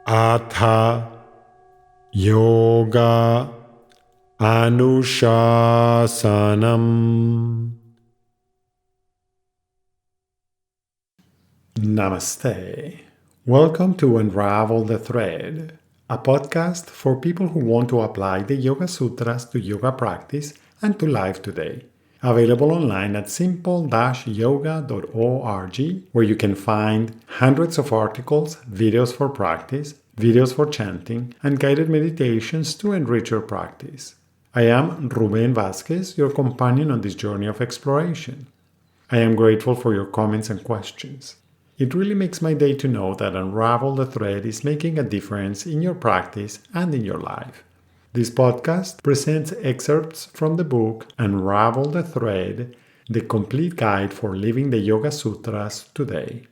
Atha Yoga Anushasanam. Namaste. Welcome to Unravel the Thread, a podcast for people who want to apply the Yoga Sutras to yoga practice and to life today. Available online at simple-yoga.org, where you can find hundreds of articles, videos for practice, videos for chanting, and guided meditations to enrich your practice. I am Ruben Vasquez, your companion on this journey of exploration. I am grateful for your comments and questions. It really makes my day to know that Unravel the Thread is making a difference in your practice and in your life. This podcast presents excerpts from the book Unravel the Thread, the complete guide for living the Yoga Sutras today.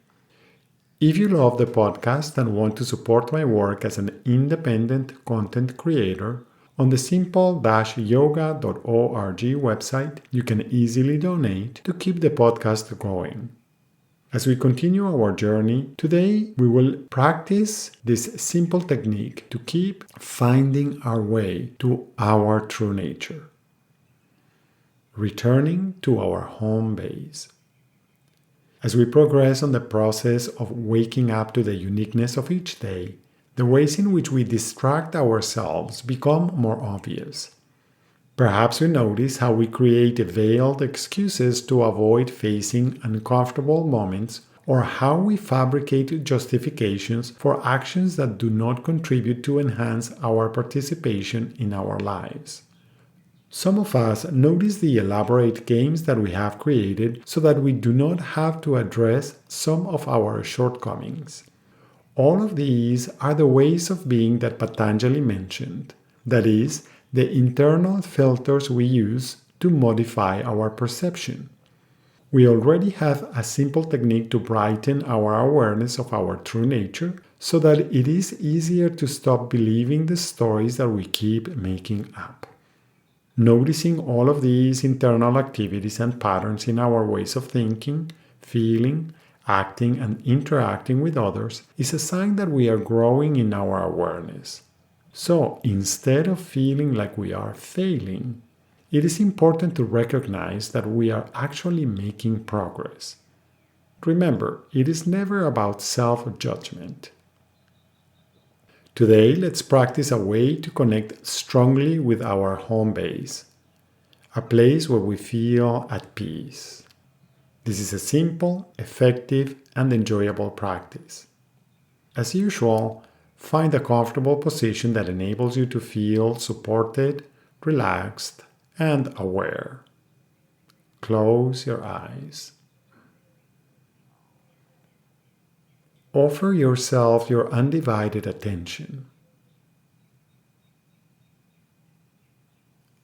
If you love the podcast and want to support my work as an independent content creator, on the simple-yoga.org website, you can easily donate to keep the podcast going. As we continue our journey, today we will practice this simple technique to keep finding our way to our true nature. Returning to our home base. As we progress on the process of waking up to the uniqueness of each day, the ways in which we distract ourselves become more obvious. Perhaps we notice how we create veiled excuses to avoid facing uncomfortable moments, or how we fabricate justifications for actions that do not contribute to enhance our participation in our lives. Some of us notice the elaborate games that we have created so that we do not have to address some of our shortcomings. All of these are the ways of being that Patanjali mentioned, that is, the internal filters we use to modify our perception. We already have a simple technique to brighten our awareness of our true nature so that it is easier to stop believing the stories that we keep making up. Noticing all of these internal activities and patterns in our ways of thinking, feeling, acting, and interacting with others is a sign that we are growing in our awareness. So, instead of feeling like we are failing, it is important to recognize that we are actually making progress. Remember, it is never about self-judgment. Today, let's practice a way to connect strongly with our home base, a place where we feel at peace. This is a simple, effective, and enjoyable practice. As usual, find a comfortable position that enables you to feel supported, relaxed, and aware. Close your eyes. Offer yourself your undivided attention.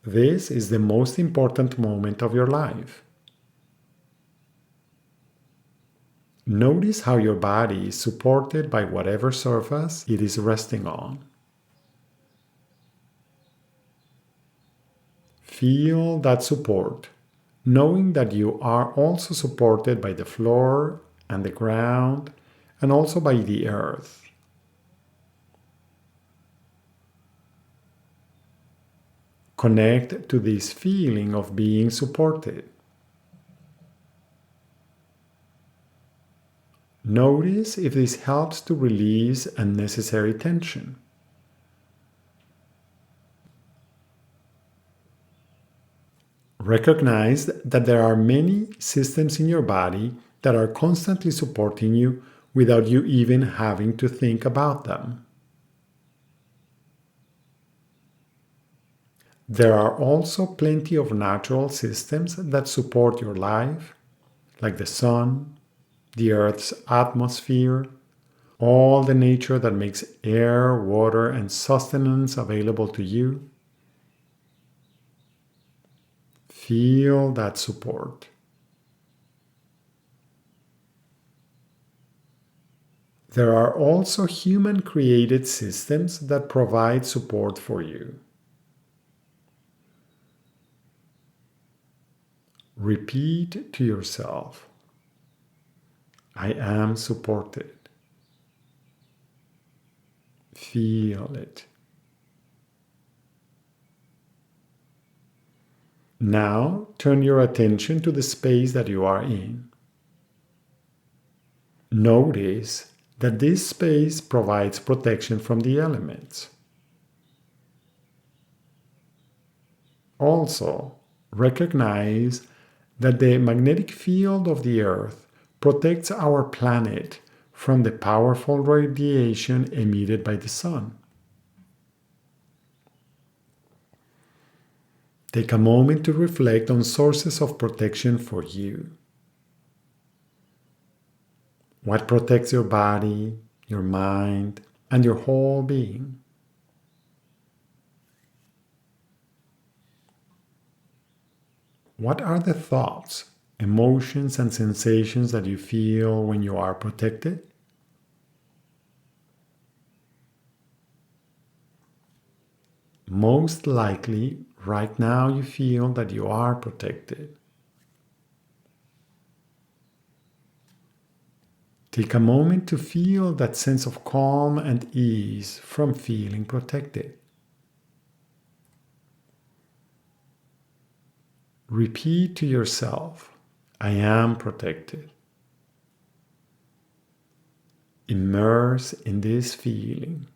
This is the most important moment of your life. Notice how your body is supported by whatever surface it is resting on. Feel that support, knowing that you are also supported by the floor and the ground, and also by the earth. Connect to this feeling of being supported. Notice if this helps to release unnecessary tension. Recognize that there are many systems in your body that are constantly supporting you without you even having to think about them. There are also plenty of natural systems that support your life, like the sun, the earth's atmosphere, all the nature that makes air, water, and sustenance available to you. Feel that support. There are also human-created systems that provide support for you. Repeat to yourself, I am supported. Feel it. Now turn your attention to the space that you are in. Notice that this space provides protection from the elements. Also, recognize that the magnetic field of the Earth protects our planet from the powerful radiation emitted by the sun. Take a moment to reflect on sources of protection for you. What protects your body, your mind, and your whole being? What are the thoughts, emotions, and sensations that you feel when you are protected? Most likely, right now you feel that you are protected. Take a moment to feel that sense of calm and ease from feeling protected. Repeat to yourself, I am protected. Immerse in this feeling.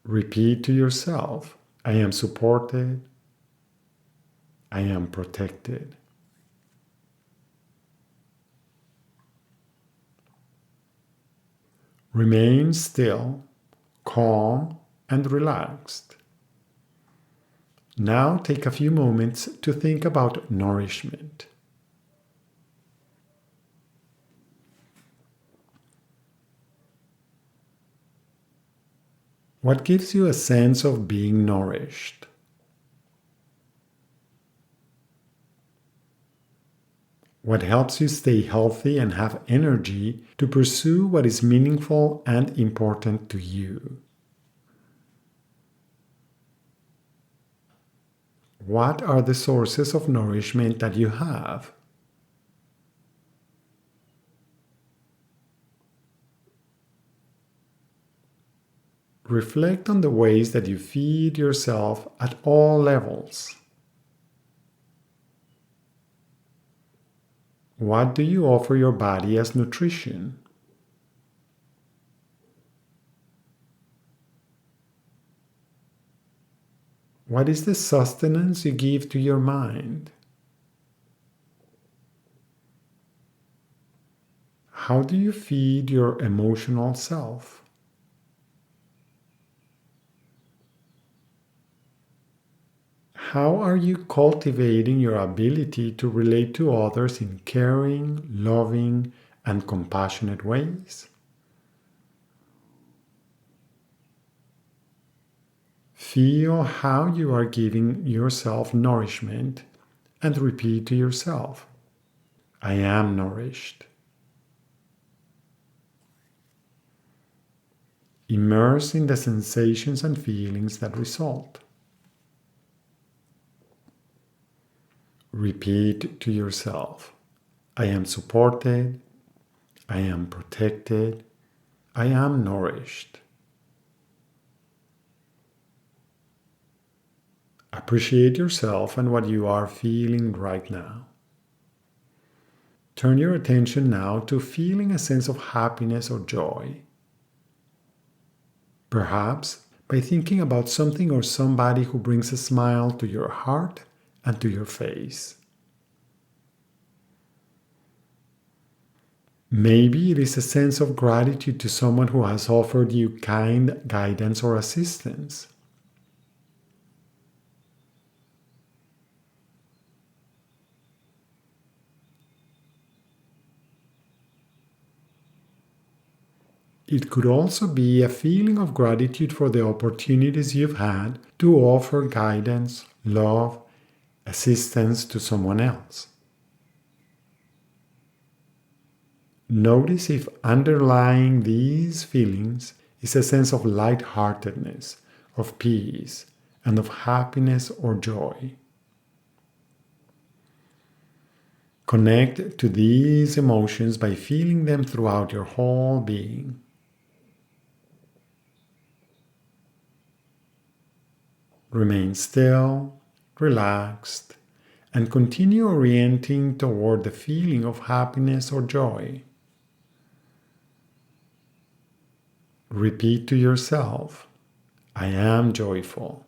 Repeat to yourself, I am supported. I am protected. Remain still, calm, and relaxed. Now take a few moments to think about nourishment. What gives you a sense of being nourished? What helps you stay healthy and have energy to pursue what is meaningful and important to you? What are the sources of nourishment that you have? Reflect on the ways that you feed yourself at all levels. What do you offer your body as nutrition? What is the sustenance you give to your mind? How do you feed your emotional self? How are you cultivating your ability to relate to others in caring, loving, and compassionate ways? Feel how you are giving yourself nourishment and repeat to yourself, I am nourished. Immerse in the sensations and feelings that result. Repeat to yourself, I am supported, I am protected, I am nourished. Appreciate yourself and what you are feeling right now. Turn your attention now to feeling a sense of happiness or joy. Perhaps by thinking about something or somebody who brings a smile to your heart and to your face. Maybe it is a sense of gratitude to someone who has offered you kind guidance or assistance. It could also be a feeling of gratitude for the opportunities you've had to offer guidance, love, assistance to someone else. Notice if underlying these feelings is a sense of lightheartedness, of peace, and of happiness or joy. Connect to these emotions by feeling them throughout your whole being. Remain still, relaxed, and continue orienting toward the feeling of happiness or joy. Repeat to yourself, I am joyful.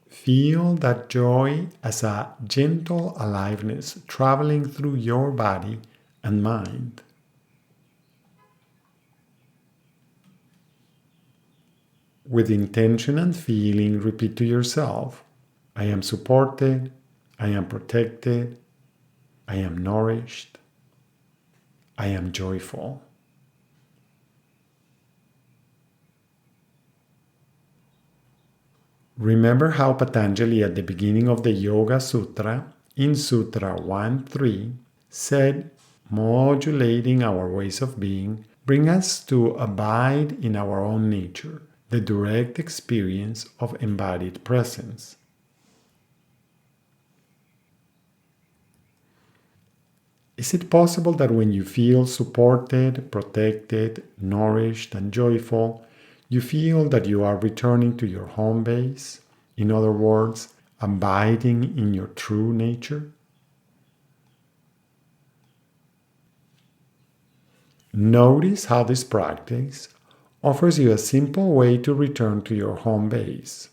Feel that joy as a gentle aliveness traveling through your body and mind. With intention and feeling, repeat to yourself, I am supported, I am protected, I am nourished, I am joyful. Remember how Patanjali at the beginning of the Yoga Sutra, in Sutra 1.3, said, modulating our ways of being, bring us to abide in our own nature, the direct experience of embodied presence. Is it possible that when you feel supported, protected, nourished, and joyful, you feel that you are returning to your home base? In other words, abiding in your true nature? Notice how this practice offers you a simple way to return to your home base.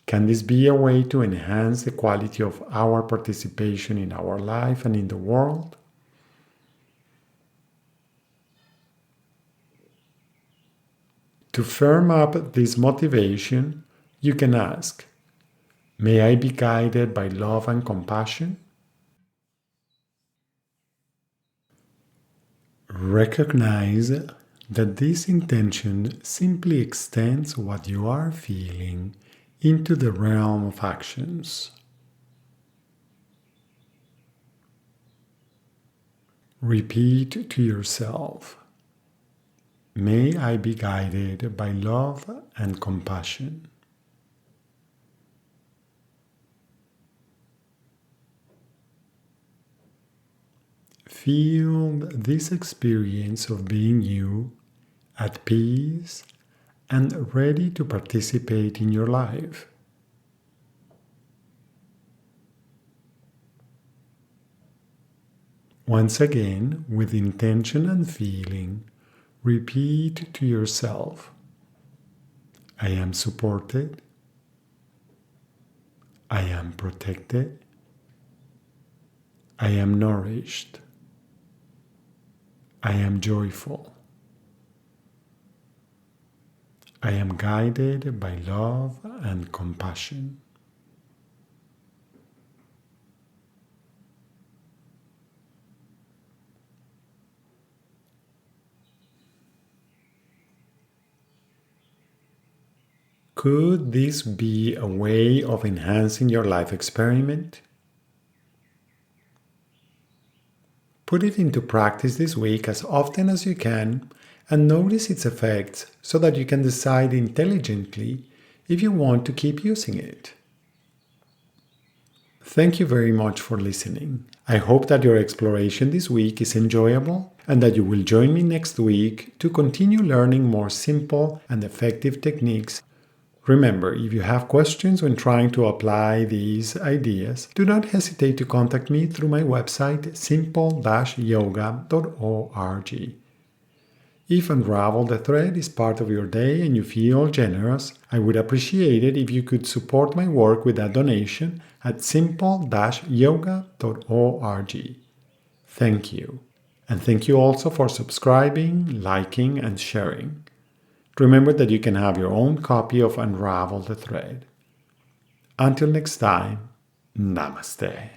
Can this be a way to enhance the quality of our participation in our life and in the world? To firm up this motivation, you can ask, may I be guided by love and compassion? Recognize that this intention simply extends what you are feeling into the realm of actions. Repeat to yourself, may I be guided by love and compassion. Feel this experience of being you, at peace, and ready to participate in your life. Once again, with intention and feeling, repeat to yourself, I am supported, I am protected, I am nourished, I am joyful, I am guided by love and compassion. Could this be a way of enhancing your life experiment? Put it into practice this week as often as you can and notice its effects so that you can decide intelligently if you want to keep using it. Thank you very much for listening. I hope that your exploration this week is enjoyable and that you will join me next week to continue learning more simple and effective techniques. Remember, if you have questions when trying to apply these ideas, do not hesitate to contact me through my website simple-yoga.org. If Unravel the Thread is part of your day and you feel generous, I would appreciate it if you could support my work with a donation at simple-yoga.org. Thank you. And thank you also for subscribing, liking, and sharing. Remember that you can have your own copy of Unravel the Thread. Until next time, Namaste.